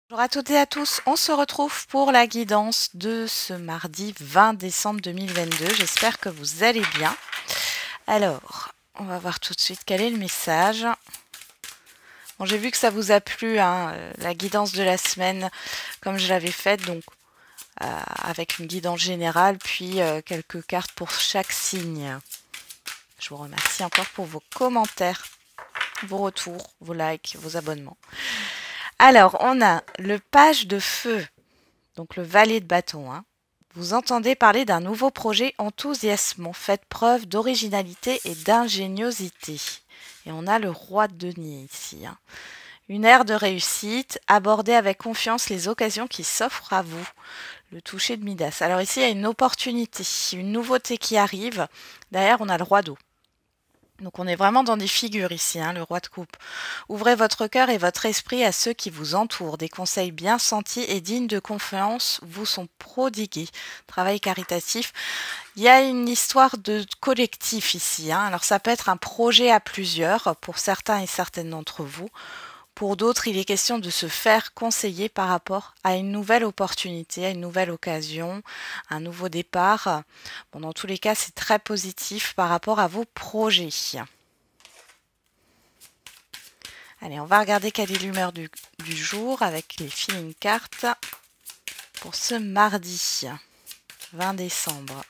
Bonjour à toutes et à tous, on se retrouve pour la guidance de ce mardi 20 décembre 2022. J'espère que vous allez bien. Alors, on va voir tout de suite quel est le message. Bon, j'ai vu que ça vous a plu, hein, la guidance de la semaine, comme je l'avais faite, donc avec une guidance générale, puis quelques cartes pour chaque signe. Je vous remercie encore pour vos commentaires, vos retours, vos likes, vos abonnements. Alors, on a le page de feu, donc le valet de bâton. Hein. Vous entendez parler d'un nouveau projet enthousiasmant. Faites preuve d'originalité et d'ingéniosité. Et on a le roi de denier ici. Hein. Une ère de réussite. Abordez avec confiance les occasions qui s'offrent à vous. Le toucher de Midas. Alors ici, il y a une opportunité, une nouveauté qui arrive. Derrière, on a le roi d'eau. Donc on est vraiment dans des figures ici, hein, le roi de coupe. Ouvrez votre cœur et votre esprit à ceux qui vous entourent. Des conseils bien sentis et dignes de confiance vous sont prodigués. Travail caritatif. Il y a une histoire de collectif ici. Hein. Alors ça peut être un projet à plusieurs pour certains et certaines d'entre vous. Pour d'autres, il est question de se faire conseiller par rapport à une nouvelle opportunité, à une nouvelle occasion, un nouveau départ. Bon, dans tous les cas, c'est très positif par rapport à vos projets. Allez, on va regarder quelle est l'humeur du jour avec les feeling cartes pour ce mardi 20 décembre.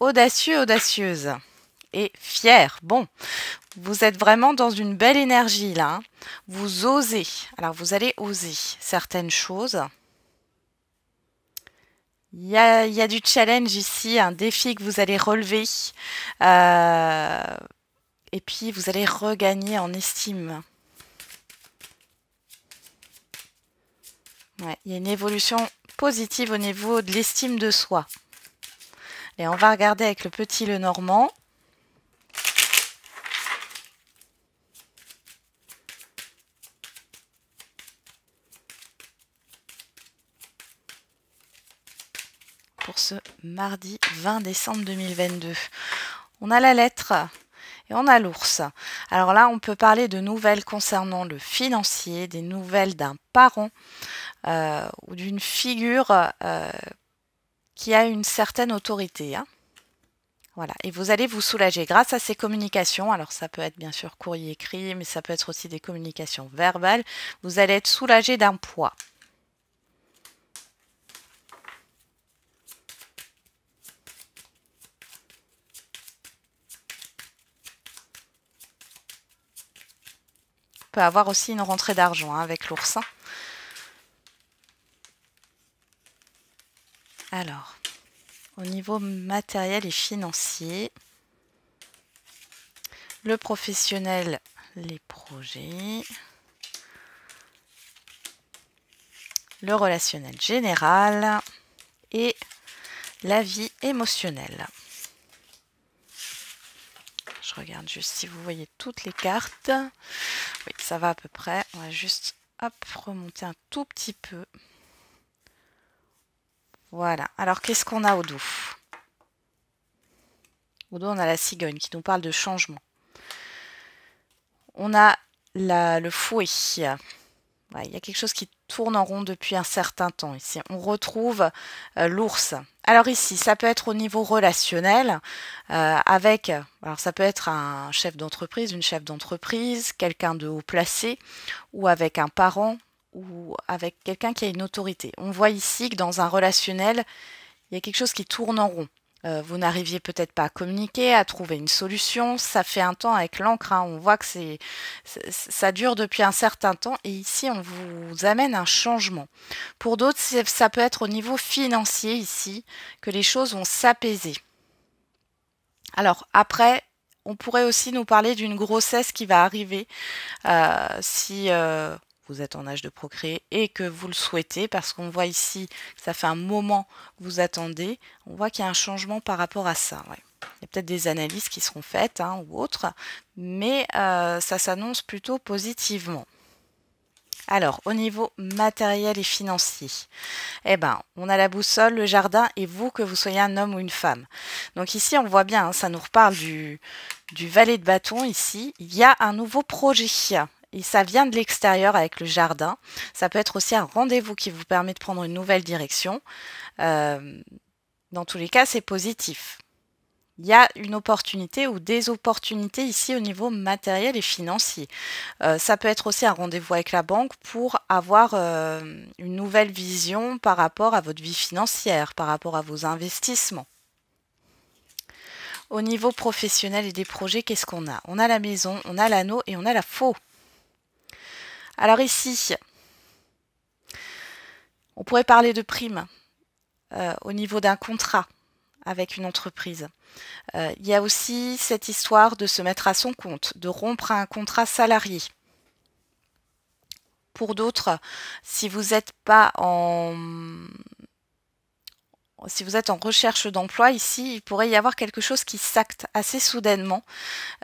Audacieux, audacieuse et fier. Bon, vous êtes vraiment dans une belle énergie là. Hein. Vous osez. Alors vous allez oser certaines choses. Il y a du challenge ici, un défi que vous allez relever. Et puis vous allez regagner en estime. Ouais, il y a une évolution positive au niveau de l'estime de soi. Et on va regarder avec le petit Lenormand. Pour ce mardi 20 décembre 2022. On a la lettre et on a l'ours. Alors là, on peut parler de nouvelles concernant le financier, des nouvelles d'un parent ou d'une figure qui a une certaine autorité. Hein. Voilà, et vous allez vous soulager grâce à ces communications. Alors ça peut être bien sûr courrier écrit, mais ça peut être aussi des communications verbales. Vous allez être soulagé d'un poids. On peut avoir aussi une rentrée d'argent hein, avec l'oursin. Alors, au niveau matériel et financier, le professionnel, les projets, le relationnel général et la vie émotionnelle. Je regarde juste si vous voyez toutes les cartes. Oui, ça va à peu près. On va juste hop, remonter un tout petit peu. Voilà. Alors, qu'est-ce qu'on a au dos? Au dos, on a la cigogne qui nous parle de changement. On a le fouet. Ouais, il y a quelque chose qui tourne en rond depuis un certain temps ici. On retrouve l'ours. Alors ici, ça peut être au niveau relationnel avec, alors ça peut être un chef d'entreprise, une chef d'entreprise, quelqu'un de haut placé, ou avec un parent, ou avec quelqu'un qui a une autorité. On voit ici que dans un relationnel, il y a quelque chose qui tourne en rond. Vous n'arriviez peut-être pas à communiquer, à trouver une solution. Ça fait un temps avec l'encre. Hein. On voit que ça dure depuis un certain temps. Et ici, on vous amène un changement. Pour d'autres, ça peut être au niveau financier ici que les choses vont s'apaiser. Alors après, on pourrait aussi nous parler d'une grossesse qui va arriver si vous êtes en âge de procréer et que vous le souhaitez, parce qu'on voit ici que ça fait un moment que vous attendez, on voit qu'il y a un changement par rapport à ça. Ouais. Il y a peut-être des analyses qui seront faites hein, ou autres, mais ça s'annonce plutôt positivement. Alors, au niveau matériel et financier, eh ben, on a la boussole, le jardin et vous, que vous soyez un homme ou une femme. Donc ici, on voit bien, hein, ça nous reparle du valet de bâton. Ici, il y a un nouveau projet. Et ça vient de l'extérieur avec le jardin. Ça peut être aussi un rendez-vous qui vous permet de prendre une nouvelle direction. Dans tous les cas, c'est positif. Il y a une opportunité ou des opportunités ici au niveau matériel et financier. Ça peut être aussi un rendez-vous avec la banque pour avoir une nouvelle vision par rapport à votre vie financière, par rapport à vos investissements. Au niveau professionnel et des projets, qu'est-ce qu'on a? On a la maison, on a l'anneau et on a la faux. Alors ici, on pourrait parler de primes au niveau d'un contrat avec une entreprise. Il y a aussi cette histoire de se mettre à son compte, de rompre un contrat salarié. Pour d'autres, si vous n'êtes pas si vous êtes en recherche d'emploi, ici, il pourrait y avoir quelque chose qui s'acte assez soudainement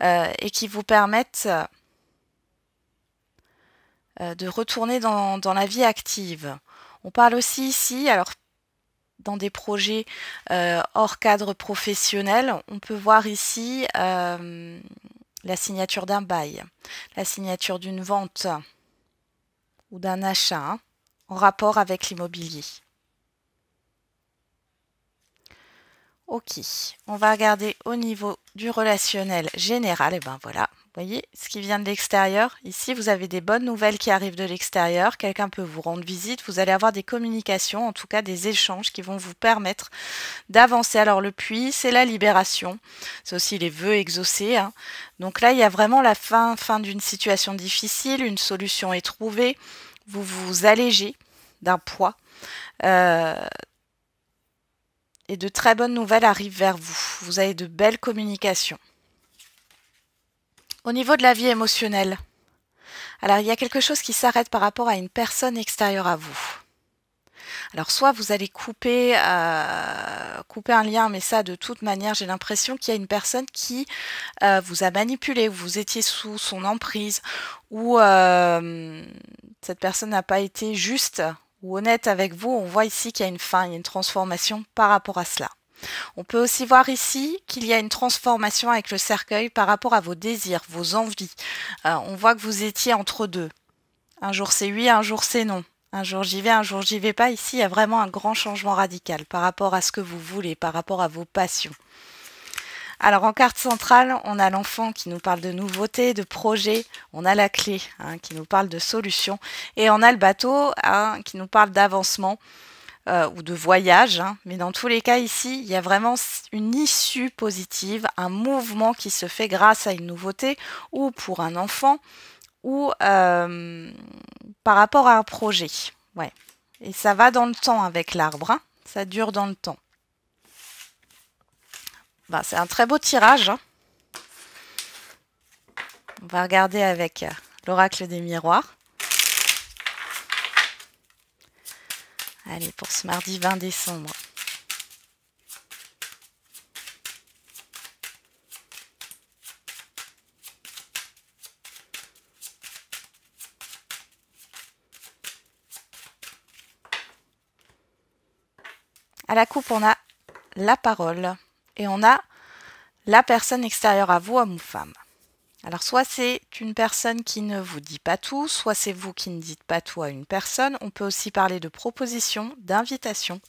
et qui vous permette de retourner dans la vie active. On parle aussi ici, alors dans des projets hors cadre professionnel, on peut voir ici la signature d'un bail, la signature d'une vente ou d'un achat hein, en rapport avec l'immobilier. Ok, on va regarder au niveau du relationnel général. Et ben voilà, vous voyez ce qui vient de l'extérieur. Ici, vous avez des bonnes nouvelles qui arrivent de l'extérieur. Quelqu'un peut vous rendre visite. Vous allez avoir des communications, en tout cas des échanges qui vont vous permettre d'avancer. Alors le puits, c'est la libération. C'est aussi les vœux exaucés. Hein. Donc là, il y a vraiment la fin d'une situation difficile. Une solution est trouvée. Vous vous allégez d'un poids. Et de très bonnes nouvelles arrivent vers vous. Vous avez de belles communications. Au niveau de la vie émotionnelle, alors il y a quelque chose qui s'arrête par rapport à une personne extérieure à vous. Alors soit vous allez couper un lien, mais ça de toute manière j'ai l'impression qu'il y a une personne qui vous a manipulé, vous étiez sous son emprise, ou cette personne n'a pas été juste ou honnête avec vous. On voit ici qu'il y a une fin, il y a une transformation par rapport à cela. On peut aussi voir ici qu'il y a une transformation avec le cercueil par rapport à vos désirs, vos envies. On voit que vous étiez entre deux. Un jour c'est oui, un jour c'est non. Un jour j'y vais, un jour j'y vais pas. Ici, il y a vraiment un grand changement radical par rapport à ce que vous voulez, par rapport à vos passions. Alors en carte centrale, on a l'enfant qui nous parle de nouveautés, de projets. On a la clé hein, qui nous parle de solutions. Et on a le bateau hein, qui nous parle d'avancement ou de voyage. Hein. Mais dans tous les cas ici, il y a vraiment une issue positive, un mouvement qui se fait grâce à une nouveauté ou pour un enfant ou par rapport à un projet. Ouais. Et ça va dans le temps avec l'arbre. Hein. Ça dure dans le temps. Ben, c'est un très beau tirage. Hein. On va regarder avec l'oracle des miroirs. Allez, pour ce mardi 20 décembre. À la coupe, on a la parole. Et on a la personne extérieure à vous, homme ou femme. Alors soit c'est une personne qui ne vous dit pas tout, soit c'est vous qui ne dites pas tout à une personne. On peut aussi parler de proposition, d'invitation.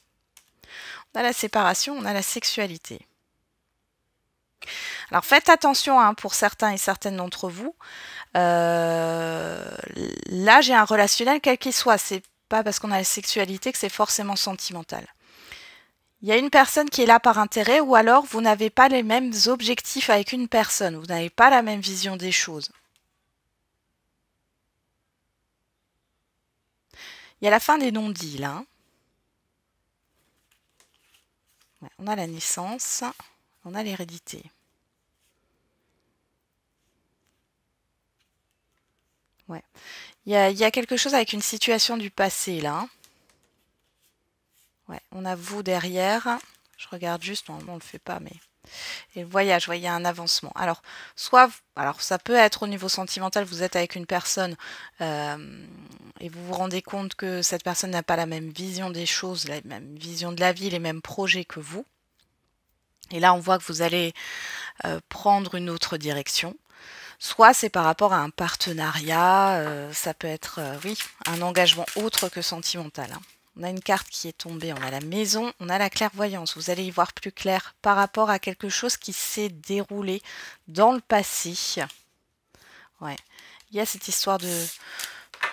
On a la séparation, on a la sexualité. Alors faites attention hein, pour certains et certaines d'entre vous. Là j'ai un relationnel quel qu'il soit. C'est pas parce qu'on a la sexualité que c'est forcément sentimental. Il y a une personne qui est là par intérêt ou alors vous n'avez pas les mêmes objectifs avec une personne. Vous n'avez pas la même vision des choses. Il y a la fin des non-dits là. Ouais, on a la naissance, on a l'hérédité. Ouais. Il y a quelque chose avec une situation du passé là. Ouais, on a vous derrière. Je regarde juste, normalement on ne le fait pas, mais Et le voyage, vous voyez, un avancement. Alors, alors ça peut être au niveau sentimental, vous êtes avec une personne et vous vous rendez compte que cette personne n'a pas la même vision des choses, la même vision de la vie, les mêmes projets que vous. Et là, on voit que vous allez prendre une autre direction. Soit c'est par rapport à un partenariat, ça peut être, oui, un engagement autre que sentimental, hein. On a une carte qui est tombée, on a la maison, on a la clairvoyance. Vous allez y voir plus clair par rapport à quelque chose qui s'est déroulé dans le passé. Ouais. Il y a cette histoire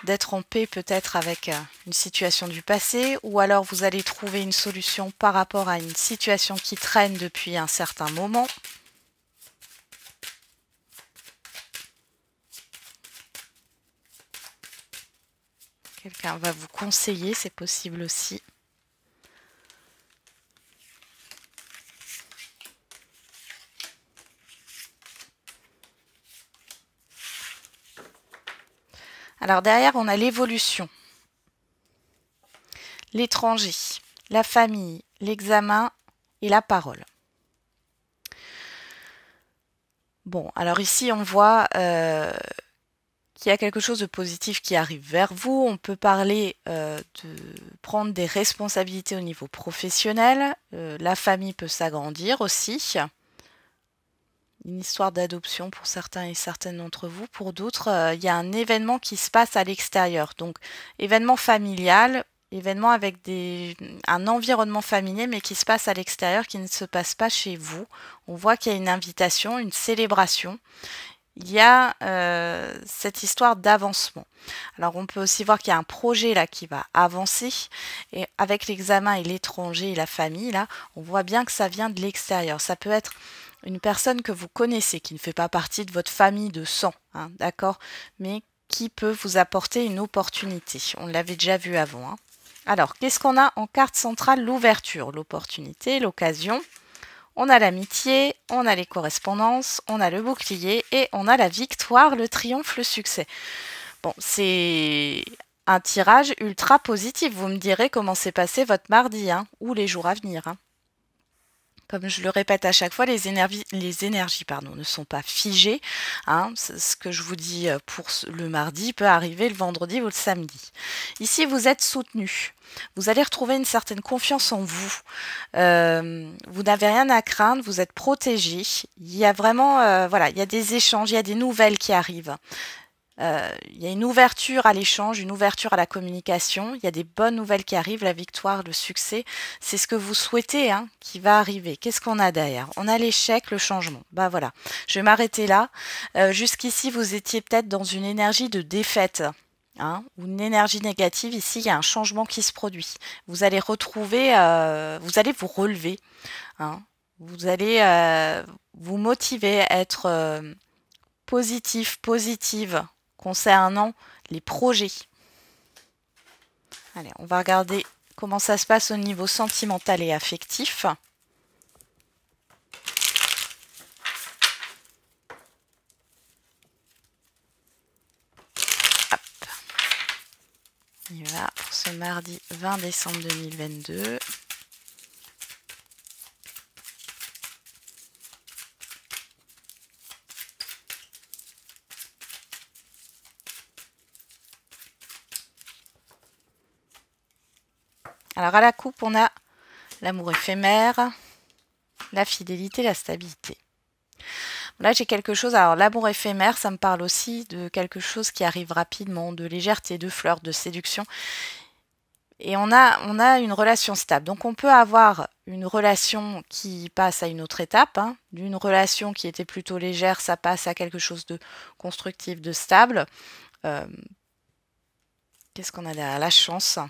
d'être en paix peut-être avec une situation du passé, ou alors vous allez trouver une solution par rapport à une situation qui traîne depuis un certain moment. Quelqu'un va vous conseiller, c'est possible aussi. Alors derrière, on a l'évolution, l'étranger, la famille, l'examen et la parole. Bon, alors ici, on voit qu'il y a quelque chose de positif qui arrive vers vous. On peut parler de prendre des responsabilités au niveau professionnel. La famille peut s'agrandir aussi. Une histoire d'adoption pour certains et certaines d'entre vous. Pour d'autres, il y a un événement qui se passe à l'extérieur. Donc, événement familial, événement avec un environnement familier, mais qui se passe à l'extérieur, qui ne se passe pas chez vous. On voit qu'il y a une invitation, une célébration. Il y a cette histoire d'avancement. Alors, on peut aussi voir qu'il y a un projet là qui va avancer. Et avec l'examen et l'étranger et la famille, là, on voit bien que ça vient de l'extérieur. Ça peut être une personne que vous connaissez, qui ne fait pas partie de votre famille de sang, hein, d'accord, mais qui peut vous apporter une opportunité. On l'avait déjà vu avant, hein. Alors, qu'est-ce qu'on a en carte centrale? L'ouverture, l'opportunité, l'occasion. On a l'amitié, on a les correspondances, on a le bouclier et on a la victoire, le triomphe, le succès. Bon, c'est un tirage ultra positif. Vous me direz comment s'est passé votre mardi, hein, ou les jours à venir, hein. Comme je le répète à chaque fois, les énergies ne sont pas figées, hein. Ce que je vous dis pour le mardi peut arriver le vendredi ou le samedi. Ici, vous êtes soutenu. Vous allez retrouver une certaine confiance en vous. Vous n'avez rien à craindre, vous êtes protégé. Il y a vraiment, voilà, il y a des échanges, il y a des nouvelles qui arrivent. Il y a une ouverture à l'échange, une ouverture à la communication. Il y a des bonnes nouvelles qui arrivent, la victoire, le succès. C'est ce que vous souhaitez, hein, qui va arriver. Qu'est-ce qu'on a derrière? On a l'échec, le changement. Bah voilà, je vais m'arrêter là. Jusqu'ici, vous étiez peut-être dans une énergie de défaite, hein, ou une énergie négative. Ici, il y a un changement qui se produit. Vous allez retrouver, vous allez vous relever, hein. Vous allez vous motiver à être positif, positive concernant les projets. Allez, on va regarder comment ça se passe au niveau sentimental et affectif. Hop. On y va pour ce mardi 20 décembre 2022. Alors à la coupe, on a l'amour éphémère, la fidélité, la stabilité. Là, j'ai quelque chose. Alors, l'amour éphémère, ça me parle aussi de quelque chose qui arrive rapidement, de légèreté, de fleurs, de séduction. Et on a une relation stable. Donc, on peut avoir une relation qui passe à une autre étape, hein. D'une relation qui était plutôt légère, ça passe à quelque chose de constructif, de stable. Qu'est-ce qu'on a derrière? La chance.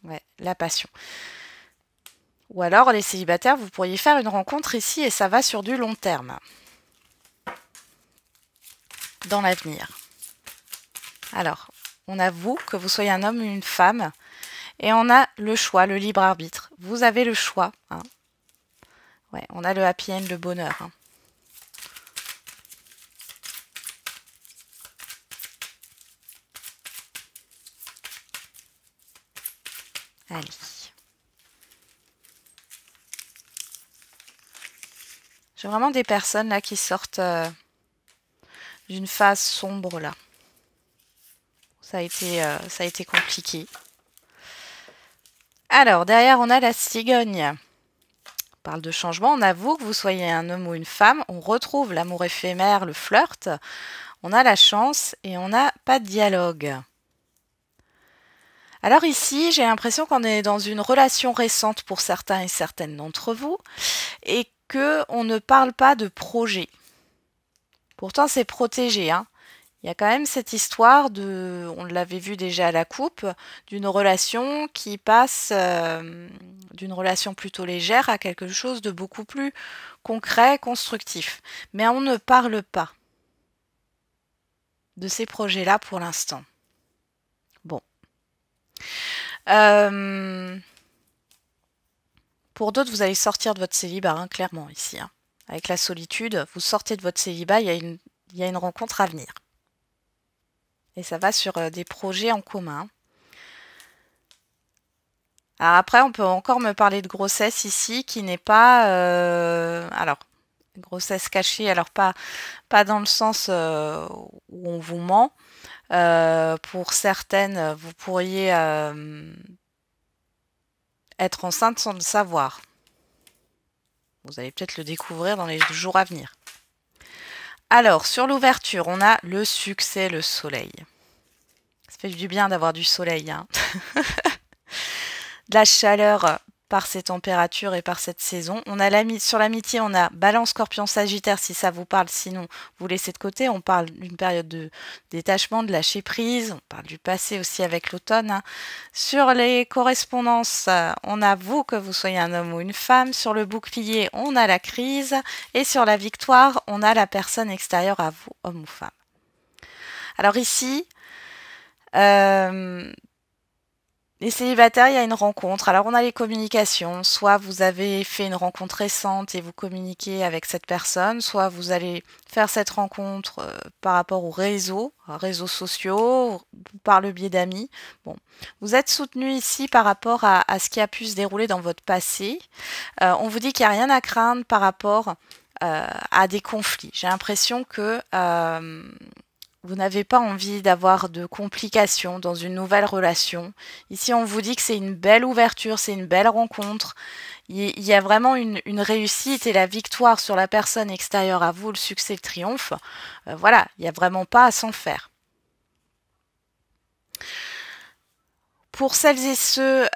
Ouais, la passion. Ou alors, les célibataires, vous pourriez faire une rencontre ici et ça va sur du long terme. Dans l'avenir. Alors, on a vous, que vous soyez un homme ou une femme, et on a le choix, le libre arbitre. Vous avez le choix, hein. Ouais, on a le happy end, le bonheur, hein. Allez. J'ai vraiment des personnes là qui sortent d'une phase sombre là. Ça a été compliqué. Alors, derrière, on a la cigogne. On parle de changement. On avoue que vous soyez un homme ou une femme. On retrouve l'amour éphémère, le flirt. On a la chance et on n'a pas de dialogue. Alors ici, j'ai l'impression qu'on est dans une relation récente pour certains et certaines d'entre vous et que on ne parle pas de projet. Pourtant, c'est protégé, hein. Il y a quand même cette histoire de, on l'avait vu déjà à la coupe, d'une relation qui passe d'une relation plutôt légère à quelque chose de beaucoup plus concret, constructif. Mais on ne parle pas de ces projets-là pour l'instant. Bon. Pour d'autres, vous allez sortir de votre célibat, hein, clairement, ici. Hein. Avec la solitude, vous sortez de votre célibat, il y a une rencontre à venir. Et ça va sur des projets en commun. Alors après, on peut encore me parler de grossesse ici, qui n'est pas... alors, grossesse cachée, alors pas dans le sens où on vous ment. Pour certaines, vous pourriez être enceinte sans le savoir. Vous allez peut-être le découvrir dans les jours à venir. Alors, sur l'ouverture, on a le succès, le soleil. Ça fait du bien d'avoir du soleil. Hein. De la chaleur par ces températures et par cette saison. On a sur l'amitié, on a Balance, Scorpion, Sagittaire, si ça vous parle. Sinon, vous laissez de côté. On parle d'une période de détachement, de lâcher prise. On parle du passé aussi avec l'automne. Hein. Sur les correspondances, on a vous, que vous soyez un homme ou une femme. Sur le bouclier, on a la crise. Et sur la victoire, on a la personne extérieure à vous, homme ou femme. Alors ici, les célibataires, il y a une rencontre. Alors, on a les communications. Soit vous avez fait une rencontre récente et vous communiquez avec cette personne, soit vous allez faire cette rencontre par rapport aux réseaux sociaux, par le biais d'amis. Bon, vous êtes soutenu ici par rapport à ce qui a pu se dérouler dans votre passé. On vous dit qu'il n'y a rien à craindre par rapport à des conflits. J'ai l'impression que... vous n'avez pas envie d'avoir de complications dans une nouvelle relation. Ici, on vous dit que c'est une belle ouverture, c'est une belle rencontre. Il y a vraiment une réussite et la victoire sur la personne extérieure à vous, le succès, le triomphe. Voilà, il n'y a vraiment pas à s'en faire. Pour celles et ceux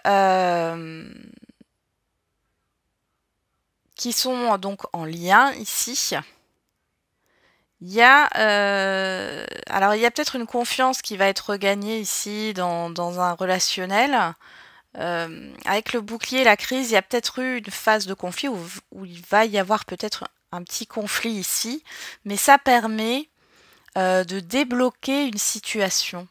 qui sont donc en lien ici, il y a, alors il y a peut-être une confiance qui va être regagnée ici dans un relationnel. Avec le bouclier et la crise, il y a peut-être eu une phase de conflit où il va y avoir peut-être un petit conflit ici, mais ça permet de débloquer une situation.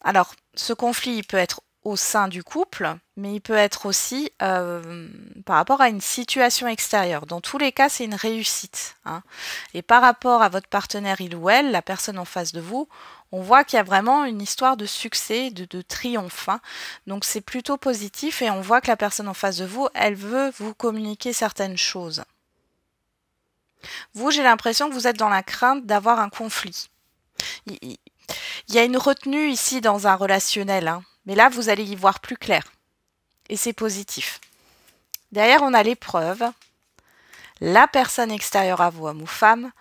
Alors, ce conflit, il peut être au sein du couple, mais il peut être aussi par rapport à une situation extérieure. Dans tous les cas, c'est une réussite. Hein. Et par rapport à votre partenaire, il ou elle, la personne en face de vous, on voit qu'il y a vraiment une histoire de succès, de triomphe. Hein. Donc c'est plutôt positif et on voit que la personne en face de vous, elle veut vous communiquer certaines choses. Vous, j'ai l'impression que vous êtes dans la crainte d'avoir un conflit. Il y a une retenue ici dans un relationnel, hein. Mais là, vous allez y voir plus clair. Et c'est positif. Derrière, on a l'épreuve, la personne extérieure à vous, homme ou femme,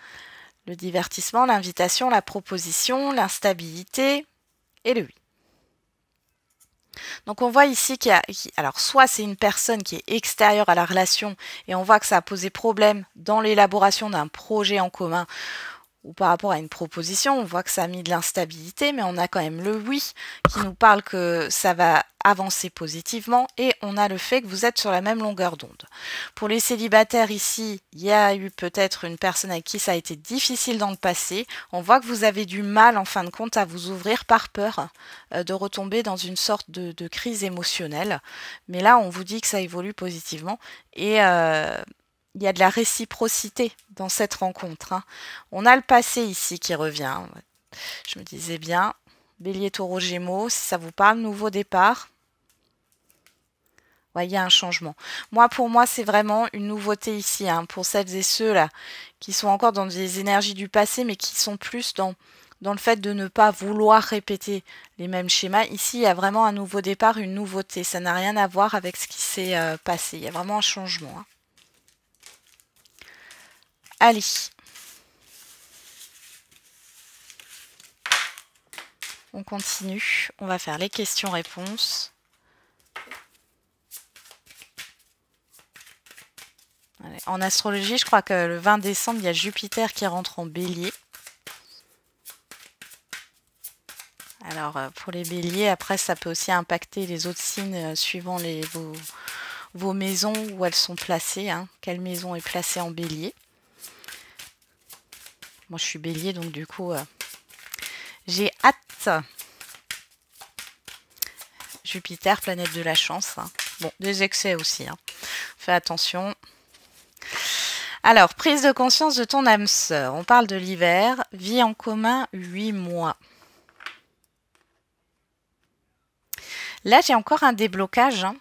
le divertissement, l'invitation, la proposition, l'instabilité et le oui. Donc on voit ici qu'il y a... Alors soit c'est une personne qui est extérieure à la relation et on voit que ça a posé problème dans l'élaboration d'un projet en commun ou par rapport à une proposition, on voit que ça a mis de l'instabilité, mais on a quand même le oui qui nous parle que ça va avancer positivement et on a le fait que vous êtes sur la même longueur d'onde. Pour les célibataires ici, il y a eu peut-être une personne avec qui ça a été difficile dans le passé. On voit que vous avez du mal en fin de compte à vous ouvrir par peur de retomber dans une sorte de crise émotionnelle. Mais là, on vous dit que ça évolue positivement et... il y a de la réciprocité dans cette rencontre. Hein. On a le passé ici qui revient. Je me disais bien, Bélier, Taureau, Gémeaux, si ça vous parle, nouveau départ. Ouais, il y a un changement. Pour moi, c'est vraiment une nouveauté ici, hein, pour celles et ceux là qui sont encore dans des énergies du passé, mais qui sont plus dans le fait de ne pas vouloir répéter les mêmes schémas. Ici, il y a vraiment un nouveau départ, une nouveauté. Ça n'a rien à voir avec ce qui s'est passé. Il y a vraiment un changement, hein. Allez. On continue. On va faire les questions-réponses. En astrologie, je crois que le 20 décembre, il y a Jupiter qui rentre en bélier. Alors, pour les béliers, après, ça peut aussi impacter les autres signes suivant vos maisons où elles sont placées, hein. Quelle maison est placée en bélier? Moi, je suis bélier, donc du coup, j'ai hâte. Jupiter, planète de la chance, hein. Bon, des excès aussi, hein. Fais attention. Alors, prise de conscience de ton âme sœur. On parle de l'hiver. Vie en commun, 8 mois. Là, j'ai encore un déblocage, hein.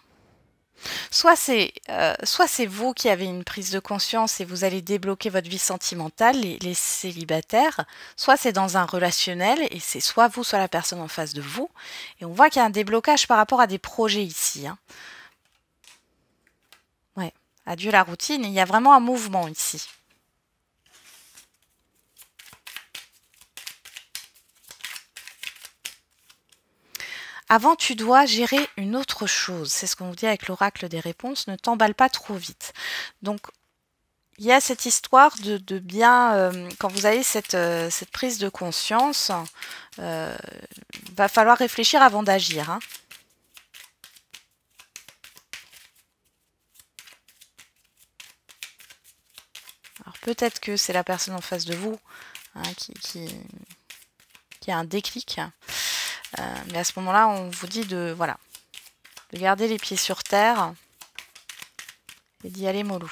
Soit c'est vous qui avez une prise de conscience et vous allez débloquer votre vie sentimentale, les célibataires, soit c'est dans un relationnel et c'est soit vous, soit la personne en face de vous. Et on voit qu'il y a un déblocage par rapport à des projets ici, hein. Ouais, adieu la routine, il y a vraiment un mouvement ici. Avant, tu dois gérer une autre chose. C'est ce qu'on vous dit avec l'oracle des réponses. Ne t'emballe pas trop vite. Donc, il y a cette histoire de bien, quand vous avez cette prise de conscience, va falloir réfléchir avant d'agir, hein. Alors peut-être que c'est la personne en face de vous, hein, qui a un déclic. Mais à ce moment-là, on vous dit de garder les pieds sur terre et d'y aller mollo.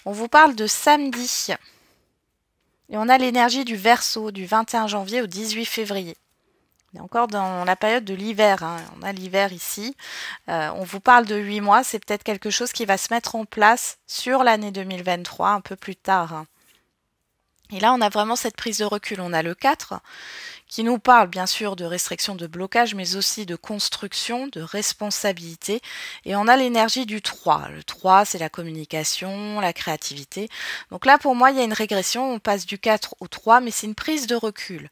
On vous parle de samedi. Et on a l'énergie du Verseau du 21 janvier au 18 février. On est encore dans la période de l'hiver, hein. On a l'hiver ici. On vous parle de 8 mois. C'est peut-être quelque chose qui va se mettre en place sur l'année 2023, un peu plus tard, hein. Et là, on a vraiment cette prise de recul. On a le 4 qui nous parle bien sûr de restriction, de blocage, mais aussi de construction, de responsabilité. Et on a l'énergie du 3. Le 3, c'est la communication, la créativité. Donc là, pour moi, il y a une régression. On passe du 4 au 3, mais c'est une prise de recul.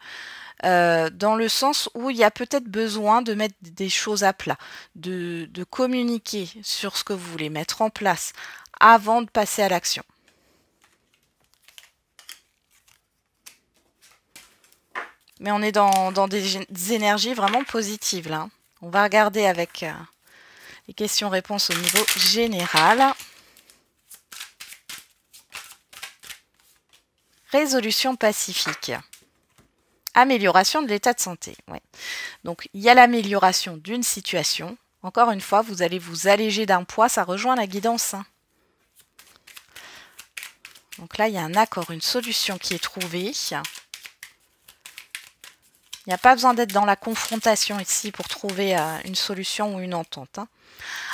Dans le sens où il y a peut-être besoin de mettre des choses à plat, de communiquer sur ce que vous voulez mettre en place avant de passer à l'action. Mais on est dans des énergies vraiment positives là. On va regarder avec les questions-réponses au niveau général. Résolution pacifique. Amélioration de l'état de santé. Ouais. Donc il y a l'amélioration d'une situation. Encore une fois, vous allez vous alléger d'un poids, ça rejoint la guidance, hein. Donc là, il y a un accord, une solution qui est trouvée. Il n'y a pas besoin d'être dans la confrontation ici pour trouver une solution ou une entente, hein.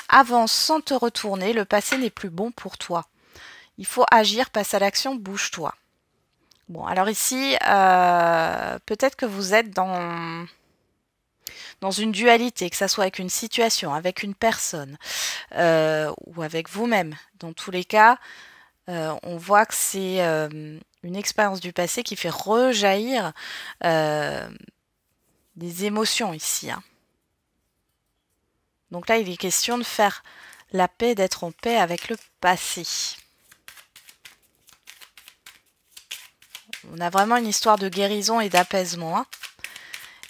Avance sans te retourner, le passé n'est plus bon pour toi. Il faut agir, passe à l'action, bouge-toi. Bon, alors ici, peut-être que vous êtes dans une dualité, que ça soit avec une situation, avec une personne ou avec vous-même. Dans tous les cas, on voit que c'est une expérience du passé qui fait rejaillir des émotions ici, hein. Donc là, il est question de faire la paix, d'être en paix avec le passé. On a vraiment une histoire de guérison et d'apaisement, hein.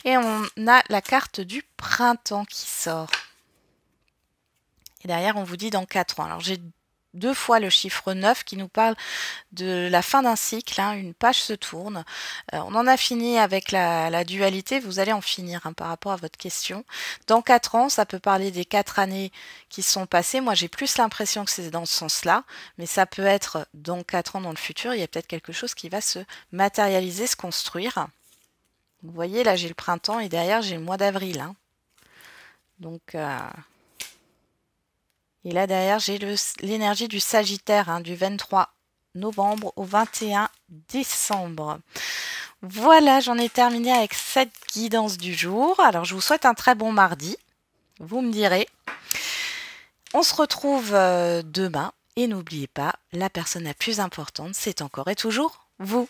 Et on a la carte du printemps qui sort. Et derrière, on vous dit dans 4 ans. Alors, j'ai 2 fois le chiffre 9 qui nous parle de la fin d'un cycle, hein. Une page se tourne. On en a fini avec la dualité. Vous allez en finir, hein, par rapport à votre question. Dans 4 ans, ça peut parler des 4 années qui sont passées. Moi, j'ai plus l'impression que c'est dans ce sens-là. Mais ça peut être dans 4 ans dans le futur. Il y a peut-être quelque chose qui va se matérialiser, se construire. Vous voyez, là, j'ai le printemps et derrière, j'ai le mois d'avril, hein. Donc, Et là derrière, j'ai l'énergie du Sagittaire, hein, du 23 novembre au 21 décembre. Voilà, j'en ai terminé avec cette guidance du jour. Alors, je vous souhaite un très bon mardi. Vous me direz. On se retrouve demain. Et n'oubliez pas, la personne la plus importante, c'est encore et toujours vous.